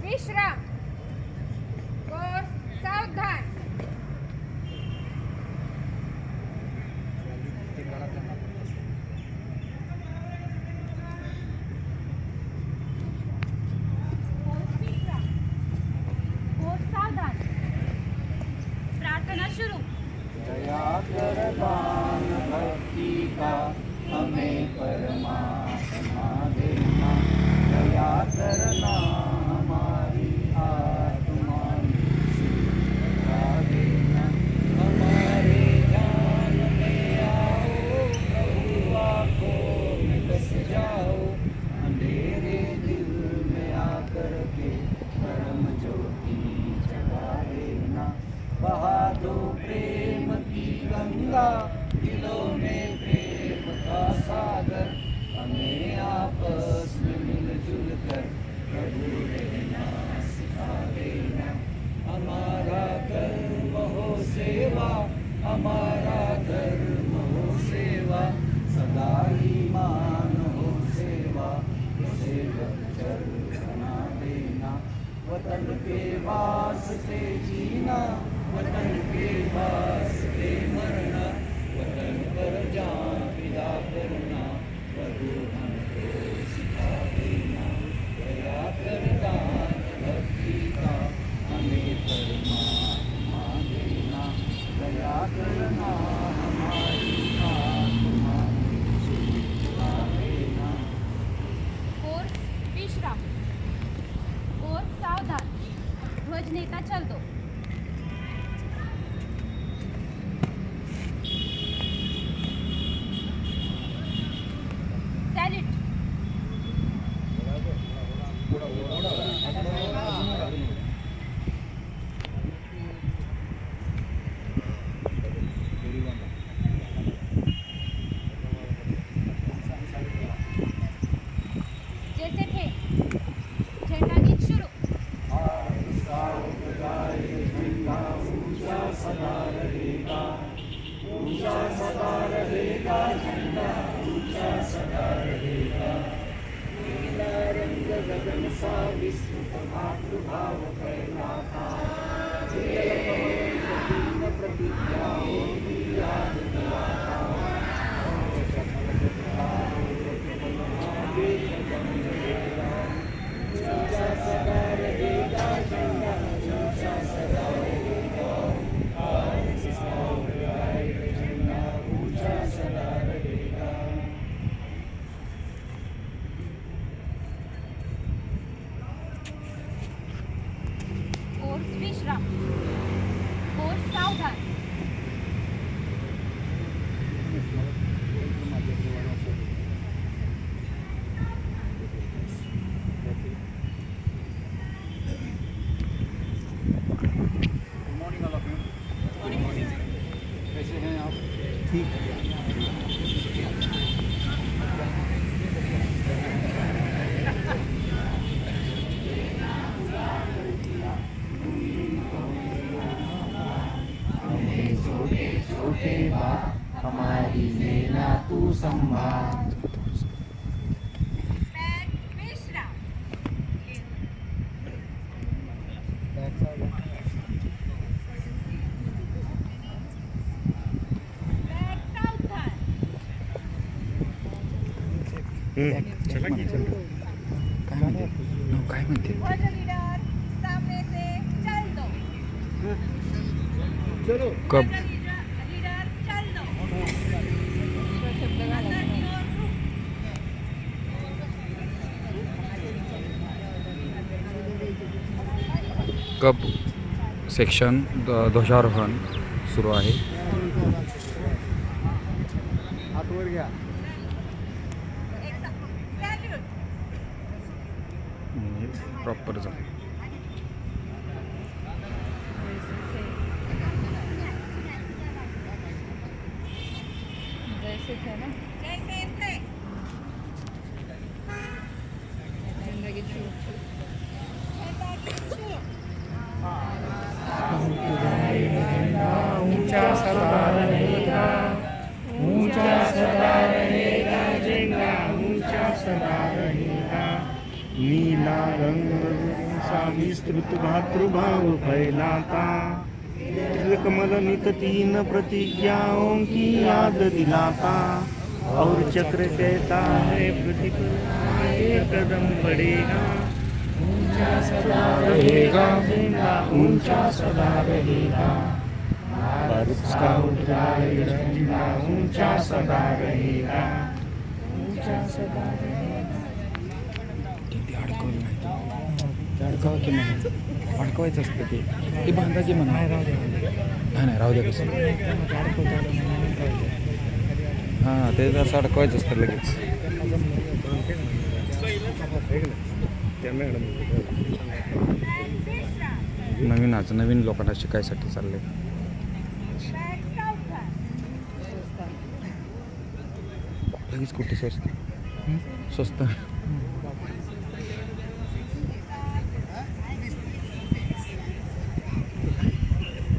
विश्राम. Course सावधान. Course सावधान. प्रार्थना शुरू. दया कर दान भक्ति का हमें परमात्मा देना. दया करना हमारी आत्मा शिक्षा देना. हमारे जान में आओ प्रभु आँखों में बस जाओ. अंधेरे दिल में आकर के परम ज्योति जगा देना. बहा दो प्रेम की गंगा दिलों में प्रेम का सागर. हमें आपस में मिलजुल कर प्रभु रहना सिखा देना. हमारा धर्म हो सेवा. हमारा धर्म हो सेवा. सदा ईमान हो सेवा. सेवक चर बना देना. वतन के वास्ते जीना. वतन के वास्ते मरना. वतन पर जान फिदा करना. प्रभु हमको सिखा देना. दया कर दान भक्ति का हमें परमात्मा देना. दया करना हमारी आत्मा शिक्षा देना. कोर्स विश्राम. कोर्स सावधान. ध्वज नेता चल दो. सैल्यूट. जैसे थे. झंडा गीत शुरू. ऊंचा सदा रहेगा. ऊंचा सदा रहेगा. झंडा ऊंचा सदा रहेगा. नीला रंग गगन सा विस्तृत मातृभाव फैलाता. तीन प्रतिज्ञाओं की याद दिलाता. ऊंचा सदा रहेगा. झंडा ऊंचा सदा रहेगा. झंडा ऊंचा सदा रहेगा. कोर्स विश्राम. कोर्स सावधान. Good morning all of you. कैसे हैं आप? ठीक है. छोटे छोटे बात हमारी लेना तू संभाल. विश्राम. सावधान. चला की चल. काय म्हणते? ध्वज लीडर सामने से चल दो. चलो. कब लीडर चल दो. अंदर की ओर रुक. कब सेक्शन ध्वजारोहण सुरू आहे. वर घ्या. प्रॉपर जा. ऊंचा सदा रहेगा, ऊंचा सदा रहेगा झेंडा, ऊंचा सदा रहेगा. नीला रंग सा विस्तृत भातृभाव फैलाता, कमल नित तीन प्रतिज्ञाओं की याद दिलाता. और चक्र कहता है प्रतिपल एक कदम बढ़ेगा, ऊंचा सदा रहेगा झेंडा, ऊंचा सदा रहेगा. भारत स्काउट गाइड झंडा ऊंचा सदा रहेगा, ऊंचा सदा रहेगा. अडकवायचं असतं ते बांधायची म्हणा. नाही राहू द्या कसं. हां ते असं अडकवायचं असतं लगेच. नवीन लोकांना शिकायसाठी चाललंय. लगेच कुठे स्वस्त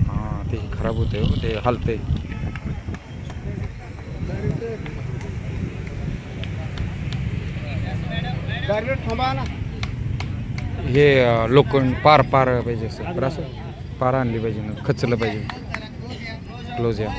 हां ते खराब होते हो, ते हलते. थांबा ना. हे लोखंड पार पाहिजे असं असं पार आणली पाहिजे ना, खचलं पाहिजे. क्लोज या.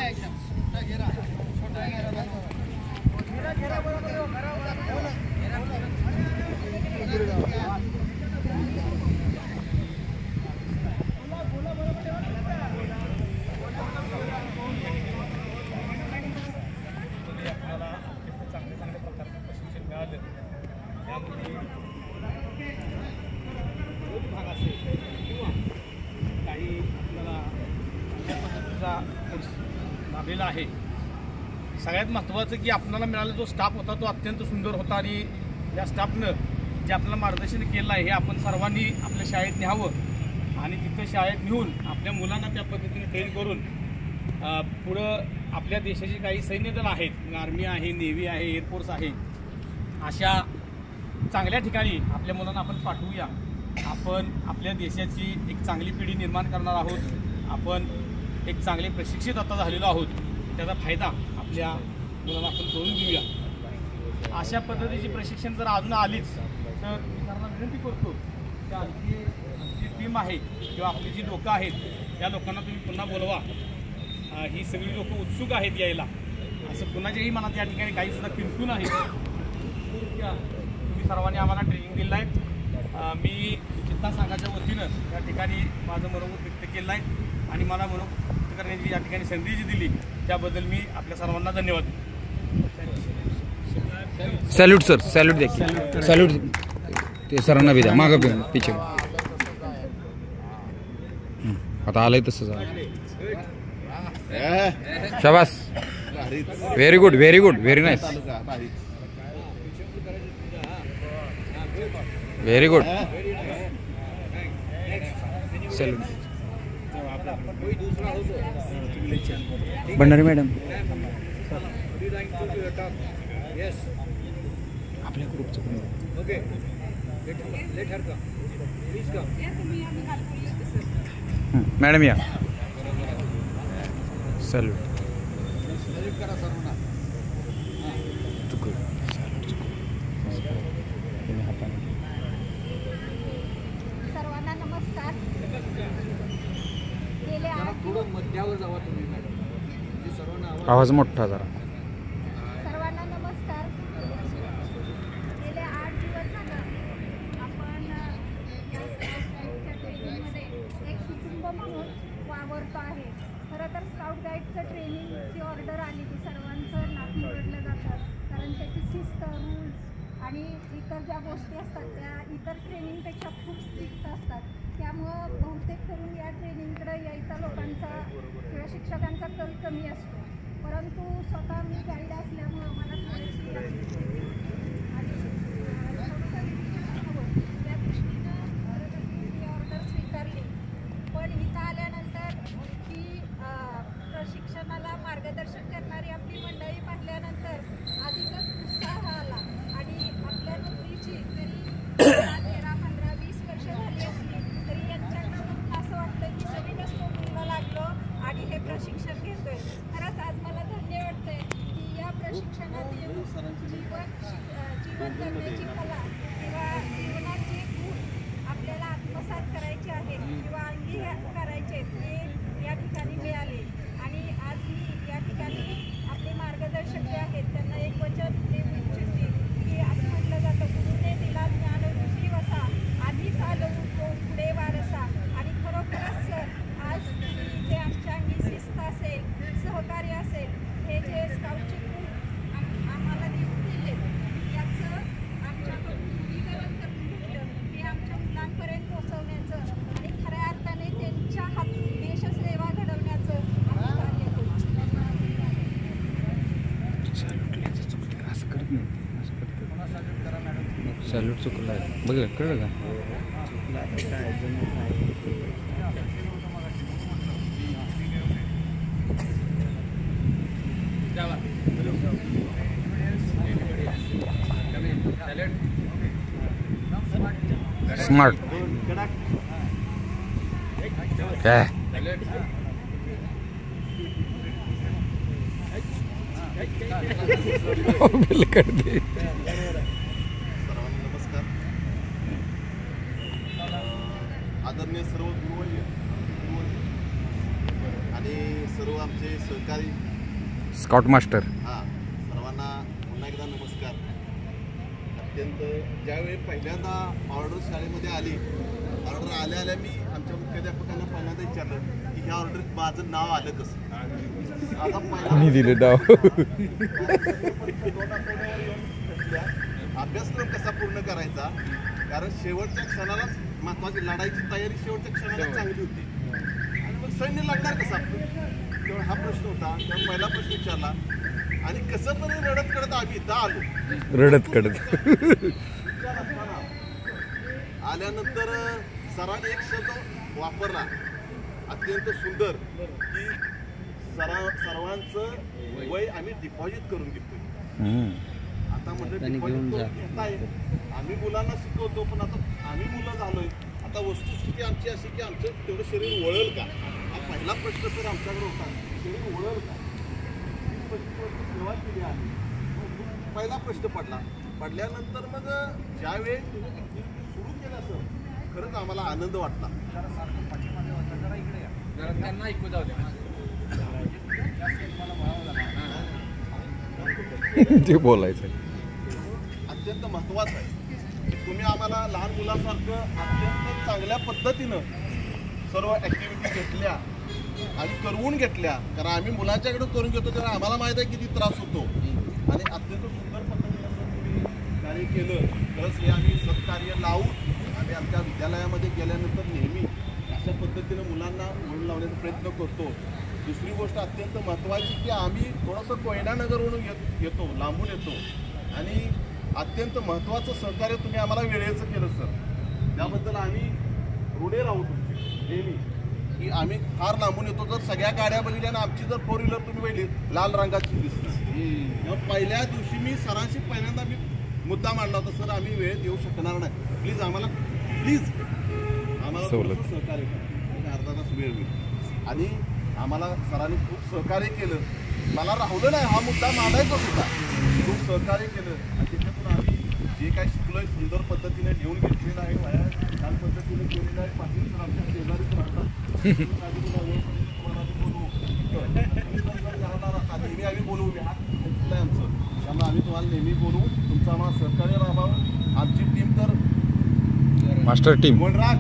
लाभलेला आहे. सगळ्यात महत्त्वाचं की आपल्याला मिळालेला जो स्टाफ होता तो अत्यंत सुंदर होता आणि या स्टाफनं जे आपल्याला मार्गदर्शन केलं आहे हे आपण सर्वांनी आपल्या शाळेत न्यावं आणि तिथं शाळेत नेऊन आपल्या मुलांना त्या पद्धतीने ट्रेन करून पुढं आपल्या देशाची काही सैन्यदल आहेत, आर्मी आहे, नेव्ही आहे, एअरफोर्स आहे, अशा चांगल्या ठिकाणी आपल्या मुलांना आपण पाठवूया. आपण आपल्या देशाची एक चांगली पिढी निर्माण करणार आहोत. आपण एक चांगले प्रशिक्षित आता झालेलो आहोत. त्याचा फायदा आपल्या मुलांना आपण करून घेऊया. अशा पद्धतीची प्रशिक्षण जर अजून आलीच तर मी त्यांना विनंती करतो की आपली जी टीम आहे किंवा आपली जी लोकं आहेत त्या लोकांना तुम्ही पुन्हा बोलवा. ही सगळी लोकं उत्सुक आहेत यायला. असं कुणाच्याही मनात या ठिकाणी काहीसुद्धा किंतू नाही. तुम्ही सर्वांनी आम्हाला ट्रेनिंग दिलं आहे. मी चित्ता संघाच्या वतीनं या ठिकाणी माझं मनोगत व्यक्त केलं आहे आणि मला मनोगत व्यक्त करण्याची या ठिकाणी संधी जी दिली त्याबद्दल मी आपल्या सर्वांना धन्यवाद. सॅल्यूट सर, सॅल्यूट देखील सॅल्यूट. ते सरांना बी द्या मागं बी पिछे. आता आलंय तसं झालं. शाबास. Very good, very good, very nice, very good. Salute. Bhandari madam आपल्या ग्रुपचं मॅडम या. सॅल्यूट. सर्वांना नमस्कार. गेले 8 दिवस मध्यावर जावा तुम्ही मॅडम. आवाज मोठा जरा. सर्वांना नमस्कार. गेले 8 दिवस झालं आपण या स्काउट गाईडच्या ट्रेनिंगमध्ये एक कुटुंब म्हणून वावरतो आहे. खरं तर स्काउट गाईडचं ट्रेनिंगची ऑर्डर आली की सर्वांचं नाक निवडलं जातं, कारण त्याची शिस्त, रूल्स आणि इतर ज्या गोष्टी असतात त्या इतर ट्रेनिंगपेक्षा खूप स्ट्रिक्ट असतात. त्यामुळं बहुतेक करून या ट्रेनिंगकडे यायचा लोकांचा किंवा शिक्षकांचा कल कमी असतो. परंतु स्वतः मी गाईड असल्यामुळं जीवन जगण्याची कला किंवा जीवनाचे गुण आपल्याला आत्मसात करायचे आहेत किंवा अंगी करायचे ते या ठिकाणी मिळाले. आणि आज मी या ठिकाणी आपले मार्गदर्शक जे आहेत त्यांना एक वचन देऊ इच्छिते की असं म्हटलं जातं, गुरुने दिला ज्ञान ऋषी वसा, आधीच आलो तो पुढे वारसा. आणि खरोखरच आज जे आमच्या अंगी शिस्त असेल, सहकार्य असेल, हे जे स्काउटचे गुण आम्हाला देऊन दिले याचं आमच्याकडून दूरीकरण करून घेतलं हे आमच्या मुलांपर्यंत पोहोचवण्याचं आणि खऱ्या अर्थाने त्यांच्या हातून देशसेवा घडवण्याचं आम्ही कार्य करू. सॅल्यूट चुकला आहे बघ, कळलं का? स्मार्ट काय बिल कर दे. नमस्कार. आदरणीय सर्व गुरुवर्य आणि सर्व आमचे सहकारी स्काउट मास्टर, हां, सर्वांना पुन्हा एकदा नमस्कार. अत्यंत ज्यावेळी पहिल्यांदा ऑर्डर शाळेमध्ये आली, ऑर्डर आल्या आल्या मी आमच्या मुख्याध्यापकांना पहिल्यांदा विचारलं की ह्या ऑर्डरीत माझं नाव आलं कसं. आता मी दिलं नाव. अभ्यासक्रम कसा पूर्ण करायचा, कारण शेवटच्या क्षणालाच महत्वाची लढाईची तयारी शेवटच्या क्षणाला चांगली होती. आणि मग सैन्य लढणार कसं आपलं, तेव्हा हा प्रश्न होता. तेव्हा पहिला प्रश्न विचारला आणि कसं पण रडत कडत आम्ही इथं आलो. रडत कडत विचार असताना आल्यानंतर सरांनी एक शब्द वापरला अत्यंत सुंदर की सर्वांचं वय आम्ही डिपॉझिट करून घेतोय. आता म्हणजे डिपॉझिट घेताय, आम्ही मुलांना शिकवतो, पण आता आम्ही मुलं झालोय. आता वस्तुस्थिती आमची अशी की आमचं तेवढं शरीर वळेल का, हा पहिला प्रश्न सर आमच्याकडे होता. शरीर वळेल का, सेवा केली आहे, पहिला प्रश्न पडल्यानंतर मग ज्यावेळी तुम्ही सुरू केलं सर, खरंच आम्हाला आनंद वाटला. त्यांना ऐकू जाऊ द्या. ते बोलायचं अत्यंत महत्त्वाचं आहे. तुम्ही आम्हाला लहान मुलासारखं अत्यंत चांगल्या पद्धतीनं सर्व ॲक्टिव्हिटी घेतल्या आणि करवून घेतल्या. कारण आम्ही मुलांच्याकडे करून घेतो तेव्हा आम्हाला माहीत आहे किती त्रास होतो. आणि अत्यंत सुंदर पद्धतीनं तुम्ही कार्य केलं. खरंच हे आम्ही सत्कार्य लावून आम्ही आमच्या विद्यालयामध्ये गेल्यानंतर नेहमी अशा पद्धतीनं मुलांना म्हणून लावण्याचा प्रयत्न करतो. दुसरी गोष्ट अत्यंत महत्त्वाची की आम्ही थोडंसं कोयनानगरवरून येतो, लांबून येतो. आणि अत्यंत महत्त्वाचं सहकार्य तुम्ही आम्हाला वेळेचं केलं सर, त्याबद्दल आम्ही ऋणी राहू तुमची नेहमी. की आम्ही फार लांबून येतो. जर सगळ्या गाड्या बघितल्या आणि आमची जर 4 व्हीलर तुम्ही बघितली लाल रंगाची दिसते. पहिल्या दिवशी मी सरांशी पहिल्यांदा मी मुद्दा मांडला होता, सर आम्ही वेळेत येऊ शकणार नाही, प्लीज आम्हाला सहकार्य करा, अर्धा तास वेळ होईल. आणि आम्हाला सरांनी खूप सहकार्य केलं. मला राहुलं नाही, हा मुद्दा मांडायचा सुद्धा. खूप सहकार्य केलं आणि त्याच्यातून आम्ही जे काही शिकलोय सुंदर पद्धतीने लिहून घेतलेलं आहे, वया छान पद्धतीने केलेलं आहे. पाटील सर आमच्या शेजारीच राहतात. नेहमी आम्ही बोलवू आहे आमचं, त्यामुळे आम्ही तुम्हाला नेहमी बोलवू. तुमचं आम्हाला सहकार्य राहावं. आमची टीम तर मास्टर टीम वनराज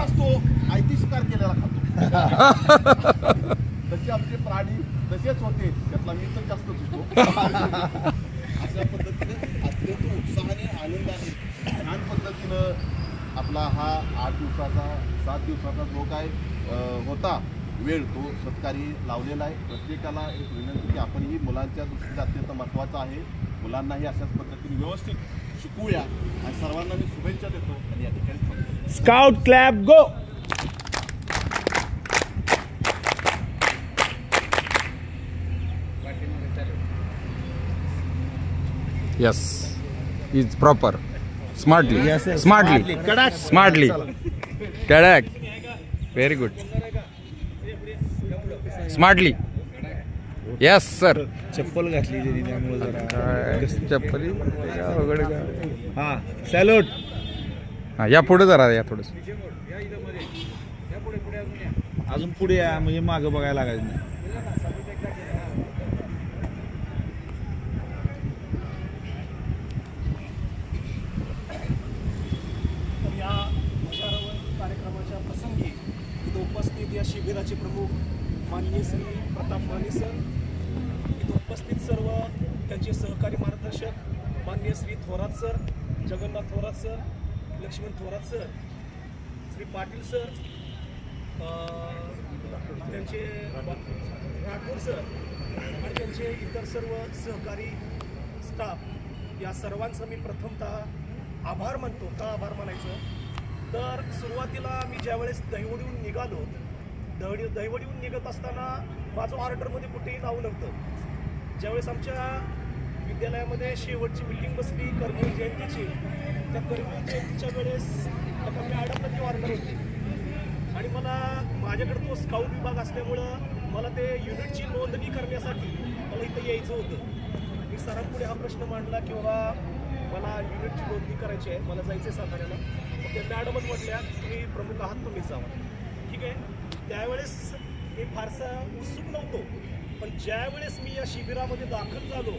असतो, आयती शिकार केलेला खातो. तसे आमचे प्राणी तसेच होते, त्यातला मी तर जास्तच होतो. अशा पद्धतीने अत्यंत उत्साहाने आनंदाने छान पद्धतीनं आपला हा 8 दिवसाचा 7 दिवसाचा जो काय होता वेळ तो सत्कारी लावलेला आहे. प्रत्येकाला एक विनंती की आपण ही मुलांच्या दृष्टीने अत्यंत महत्त्वाचं आहे. मुलांनाही अशाच पद्धतीने व्यवस्थित शिकूया आणि सर्वांना मी शुभेच्छा देतो आणि या ठिकाणी scout clap go. Yes, it's proper. Smartly. Yes, yes. Smartly. Correct. Smartly. Correct. Very good. Smartly. Yes sir. चप्पल घातली त्यांनी त्यामुळे जरा काय चप्पली अवघड का. हा सॅल्यूट. हा या पुढे जरा या थोडंसं. अजून पुढे या म्हणजे मागं बघायला लागायचं नाही. या ध्वजारोहण कार्यक्रमाच्या प्रसंगी इथं उपस्थित या शिबिराचे प्रमुख माननीय श्री प्रताप माने सर, इथं उपस्थित सर्व त्यांचे सहकारी मार्गदर्शक माननीय Shri Thorat sir, Jagannath Thorat sir, Laxman Thorat sir, Shri Patil sir, त्यांचे राठोड सर आणि त्यांचे इतर सर्व सहकारी स्टाफ, या सर्वांचा मी प्रथमतः आभार मानतो. का आभार मानायचं तर सुरुवातीला मी ज्यावेळेस दहिवडीहून निघालो, दहिवडीहून निघत असताना माझं ऑर्डरमध्ये कुठेही नाव नव्हतं. ज्यावेळेस आमच्या विद्यालयामध्ये शेवटची बिल्डिंग बसली कर्मवीर जयंतीची, त्या कर्मवीर जयंतीच्या वेळेस एका मॅडमला ती ऑर्डर होती आणि मला माझ्याकडे तो स्काउट विभाग असल्यामुळं मला ते युनिटची नोंदणी करण्यासाठी मला इथं यायचं होतं. मी सरांपुढे हा प्रश्न मांडला की बाबा मला युनिटची नोंदणी करायची आहे, मला जायचं आहे साताऱ्याला. मग त्या मॅडमच म्हटल्या तुम्ही प्रमुख आहात, तुम्हीच जावा. ठीक आहे. त्यावेळेस मी फारसा उत्सुक नव्हतो, पण ज्यावेळेस मी या शिबिरामध्ये दाखल झालो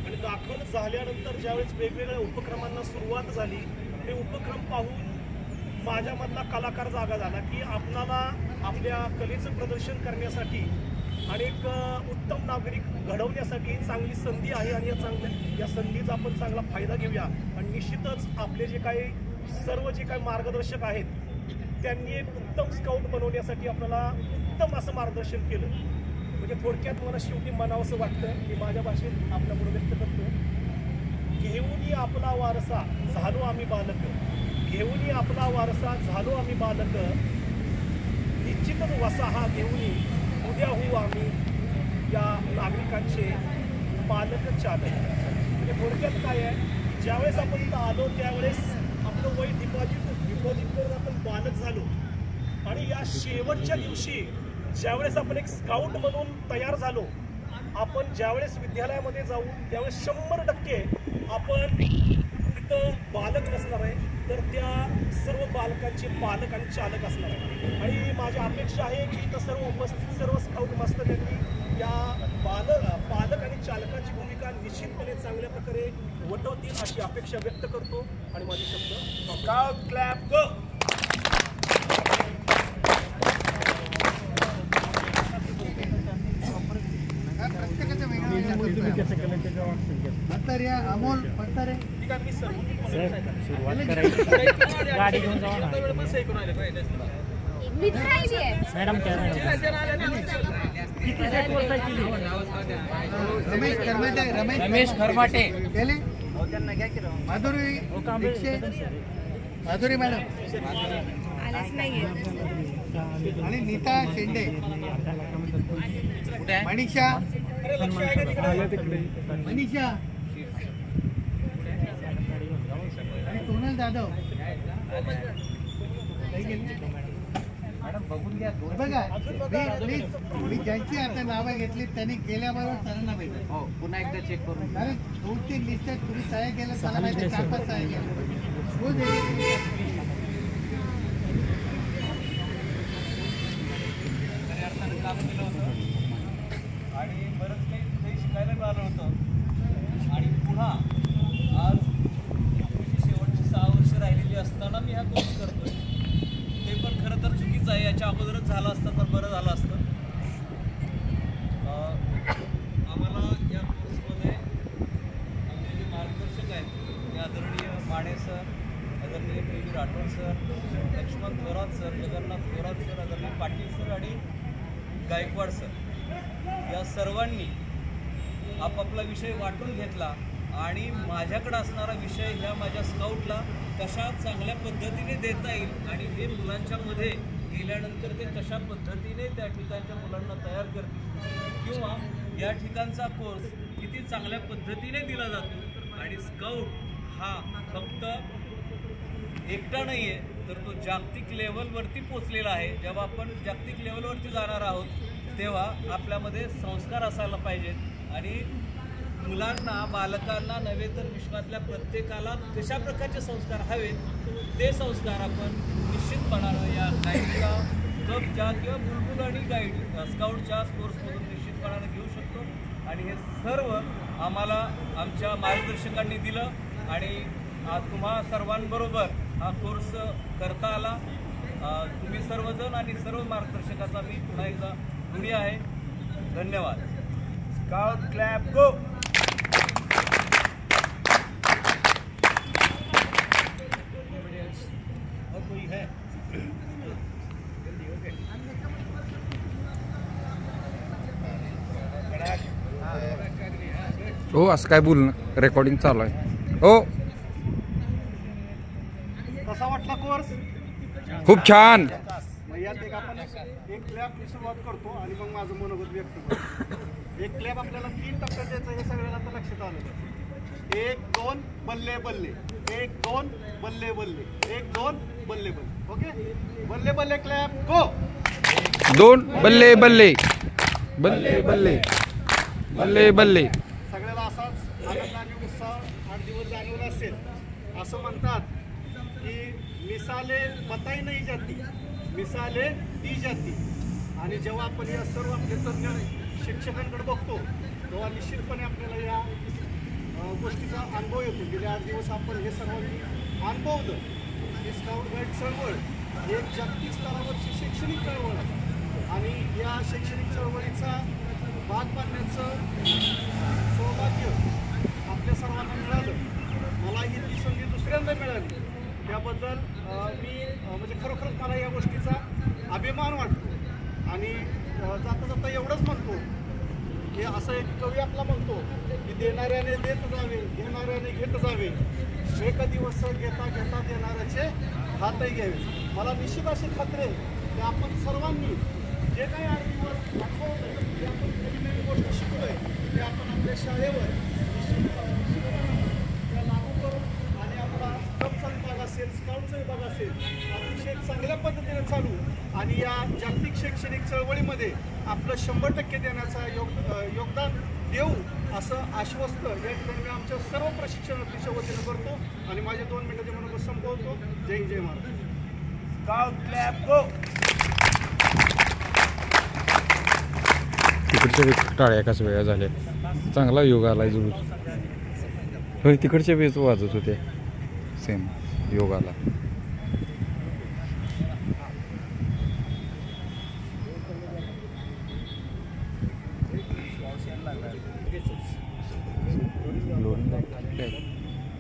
आणि दाखल झाल्यानंतर ज्यावेळेस वेगवेगळ्या उपक्रमांना सुरुवात झाली, ते उपक्रम पाहून माझ्यामधला कलाकार जागा झाला की आपणाला आपल्या कलेचं प्रदर्शन करण्यासाठी आणि एक उत्तम नागरिक घडवण्यासाठी चांगली संधी आहे आणि या संधीचा आपण चांगला फायदा घेऊया. आणि निश्चितच आपले जे काही सर्व जे काही मार्गदर्शक आहेत त्यांनी एक उत्तम स्काउट बनवण्यासाठी आपल्याला उत्तम असं मार्गदर्शन केलं. म्हणजे थोडक्यात मला शेवटी म्हणावंसं वाटतं की माझ्या भाषेत आपल्यापुढे व्यक्त करतो, घेऊन आपला वारसा झालो आम्ही बालक, घेऊन आपला वारसा झालो आम्ही बालक, निश्चितच वसा हा घेऊन उद्या होऊ आम्ही या नागरिकांचे पालक चालक. म्हणजे थोडक्यात काय आहे, ज्यावेळेस आपण इथं आलो त्यावेळेस आपलं वय डिपॉझिट करून आपण बालक झालो आणि या शेवटच्या दिवशी ज्यावेळेस आपण एक स्काउट म्हणून तयार झालो, आपण ज्यावेळेस विद्यालयामध्ये जाऊ त्यावेळेस 100% आपण तिथं बालक नसणार आहे, तर त्या सर्व बालकांचे पालक आणि चालक असणार आहे. आणि माझी अपेक्षा आहे की इथं सर्व उपस्थित सर्व स्काउट मास्टर यांनी या पालक आणि चालकांची भूमिका निश्चितपणे चांगल्या प्रकारे वटवतील अशी अपेक्षा व्यक्त करतो आणि माझे शब्द स्काउट क्लॅप गो. अमोल पडतारे गाडी घेऊन जाऊ ना रमेश खरमाटे गेले. माधुरी मॅडम आणि नीता शेंडे, मनीषा आणि सोनल जाधव. बघा मी ज्यांची आता नावं घेतली त्यांनी गेल्याबरोबर सरांना भेटलं. हो पुन्हा एकदा चेक करून, कारण 2-3 लिस्ट आहेत, तुम्ही सह्या केलं मला माहिती 4-5 सह्या केलं. आणि बरंच काही शिकायला मिळालं होतं. आणि पुन्हा आज शेवटची 6 वर्ष राहिलेली असताना मी हा कोर्स करतोय, ते पण खरं तर चुकीचं आहे. याच्या अगोदरच झालं असतं तर बरं झालं असतं. आम्हाला या कोर्समध्ये आमचे जे मार्गदर्शक आहेत ते आदरणीय माने सर, आदरणीय P Rathod sir, Laxman Thorat sir, Jagannath Thorat sir, आदरणीय पाटील सर आणि गायकवाड सर, या सर्वांनी आपापला विषय वाटून घेतला आणि माझ्याकडे असणारा विषय ह्या माझ्या स्काउटला कशा चांगल्या पद्धतीने देता येईल आणि हे मुलांच्यामध्ये गेल्यानंतर ते कशा पद्धतीने त्या ठिकाणच्या मुलांना तयार करतील किंवा या ठिकाणचा कोर्स किती चांगल्या पद्धतीने दिला जातो. आणि स्काउट हा फक्त एकटा नाही आहे, तर तो जागतिक लेवलवरती पोचलेला आहे. जेव्हा आपण जागतिक लेवलवरती जाणार आहोत तेव्हा आपल्यामध्ये संस्कार असायला पाहिजेत आणि मुलांना बालकांना नव्हे तर विश्वातल्या प्रत्येकाला कशा प्रकारचे संस्कार हवेत ते संस्कार आपण निश्चितपणानं या गाईडच्या कपच्या किंवा बुलबुल आणि गाईड स्काउटच्या कोर्समधून निश्चितपणानं घेऊ शकतो आणि हे सर्व आम्हाला आमच्या मार्गदर्शकांनी दिलं आणि आज तुम्हा सर्वांबरोबर हा कोर्स करता आला. तुम्ही सर्वजण आणि सर्व मार्गदर्शकाचा मी पुन्हा एकदा ऋणी आहे. धन्यवाद. स्काउट क्लॅप गो. हो असं काय बोलणं रेकॉर्डिंग चालू आहे. हो कसा वाटला कोर्स? खूप छान. मग यात आपण एक क्लॅपची सुरुवात करतो आणि मग माझं मनोगत व्यक्त करतो. एक क्लॅप आपल्याला 3 टप्प्यात द्यायचं हे सगळ्याला आता लक्षात आलं. 1 2 बल्ले बल्ले, 1 2 बल्ले बल्ले, 1 2 बल्ले बल्ले. ओके, बल्ले बल्ले क्लॅप गो. 2 बल्ले बल्ले बल्ले बल्ले बल्ले बल्ले. सगळ्याला असाच आनंद आणि उत्साह 8 दिवस जाणवला असेल. असं म्हणतात की मिसाले बताई नाही जाती, मिसाले ती जाती. आणि जेव्हा आपण या सर्व आपले तज्ञ शिक्षकांकडे बघतो तेव्हा निश्चितपणे आपल्याला या गोष्टीचा अनुभव येतो. गेले 8 दिवस आपण हे सर्वांनी अनुभवलं की स्काउट गाईड चळवळ एक जागतिक स्तरावरची शैक्षणिक चळवळ आहे आणि या शैक्षणिक चळवळीचा भाग पाडण्याचं सौभाग्य आपल्या सर्वांना मिळालं. मलाही ती संधी दुसऱ्यांदा मिळाली. त्याबद्दल मी म्हणजे खरोखरच मला या गोष्टीचा अभिमान वाटतो. आणि जाता जाता एवढंच म्हणतो की असं एक कवी आपला म्हणतो की देणाऱ्याने देत जावे, घेणाऱ्याने घेत जावे, एक दिवस घेता घेता देणाऱ्याचे हातही घ्यावे. मला निश्चित अशी खात्री आहे की आपण सर्वांनी जे काही 8 दिवस अनुभवलं, जे आपण नवीन नवीन गोष्टी शिकलोय ते आपण आपल्या शाळेवर त्या लागू करून आणि आपला स्काउटचा विभाग असेल, स्काउटचा विभाग असेल अतिशय चांगल्या पद्धतीने चालू आणि या जागतिक शैक्षणिक चळवळीमध्ये आपलं 100% देण्याचा योगदान देऊ असं आश्वस्त या ठिकाणी मी आमच्या सर्व प्रशिक्षणार्थीच्या वतीनं करतो आणि माझे 2 मिनिटाचे मनोगत संपवतो. जय हिंद, जय महाराष्ट्र. स्काउट क्लॅप गो. तिकडच्या टाळ्या एकाच वेळा झाल्या. चांगला योग आलाय जुळून. होय तिकडच्या वेळेस वाजत होते सेम योगाला.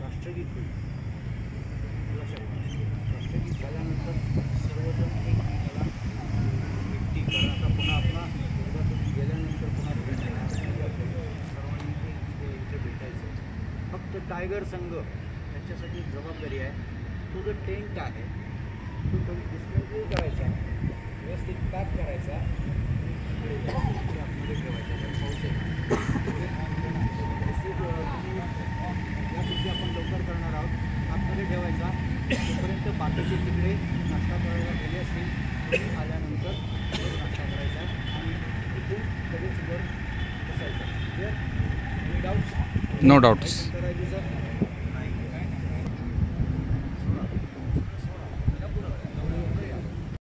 राष्ट्रगीत राष्ट्रगीत झाल्यानंतर सर्वजण एकमेकाला व्यक्ती कारण आता पुन्हा आपला गेल्यानंतर पुन्हा सर्वांनी इथे भेटायचं. फक्त टायगर संघ त्याच्यासाठी जबाबदारी आहे. तो जो टेंट आहे तो थोडी डिस्मेंटल करायचा, व्यवस्थित पॅक करायचा, आतमध्ये ठेवायचा. यापैकी आपण लवकर करणार आहोत. आतमध्ये ठेवायचा. तोपर्यंत बाकीचे तिकडे नाश्ता करायला गेले असतील आल्यानंतर नाश्ता करायचा आणि इथून लगेच वर बसायचं. No doubts. No doubts.